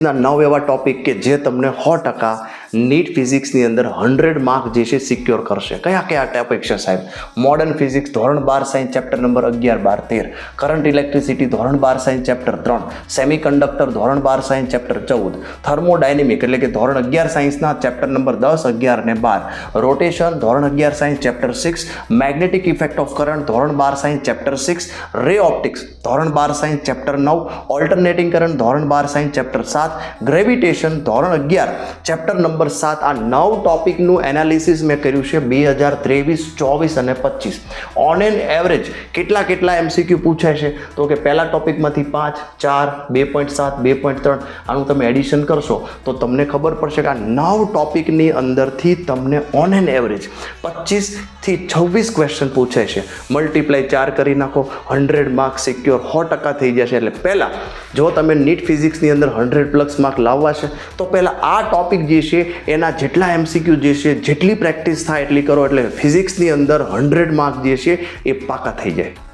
નવ એવા ટોપિક કે જે તમને 100% નીટ ફિઝિક્સની અંદર 100 માર્ક જે છે સિક્યોર કરશે. કયા કયા ટોપિક છે સાહેબ? મોડર્ન ફિઝિક્સ ધોરણ 12 science chapter number 11, 12, 13, current electricity ધોરણ 12 સાયન્સ ચેપ્ટર 3, સેમિકન્ડક્ટર ધોરણ 12 સાયન્સ ચેપ્ટર 14, થર્મોડાયનેમિક એટલે કે ધોરણ 11 સાયન્સના ચેપ્ટર નંબર 10, 11 ને 12, રોટેશન ધોરણ 11 science chapter 6, magnetic effect of current ધોરણ 12 સાયન્સ ચેપ્ટર 6, રે ઓપ્ટિક્સ ધોરણ 12 સાયન્સ ચેપ્ટર 9, ઓલ્ટરનેટિંગ કરંટ ધોરણ 12 સાયન્સ ચેપ્ટર 7, ગ્રેવિટેશન ધોરણ 11 ચેપ્ટર નંબર 7. આ 9 ટોપિકનું એનાલિસિસ મેં કર્યું છે 2023, 24 અને 25. ઓન એન એવરેજ કેટલા MCQ પૂછાય છે? તો કે પહેલા ટોપિકમાંથી 5, 4, 2.7, 2.3 આનું તમે એડિશન કરશો તો તમને ખબર પડશે કે આ 9 ટોપિકની અંદરથી તમને ઓન એન એવરેજ 25 થી 26 ક્વેશ્ચન પૂછાય છે. મલ્ટીપ્લાય 4 કરી નાખો, 100 માર્ક સિક્યોર 100% થઈ જશે. એટલે પહેલાં જો તમે નીટ ફિઝિક્સની અંદર 100+ માર્ક લાવવા છે તો પહેલાં આ ટોપિક જે છે એના જેટલા MCQ જે છે જેટલી પ્રેક્ટિસ થાય એટલી કરો, એટલે ફિઝિક્સની અંદર 100 માર્ક જે છે એ પાકા થઈ જાય.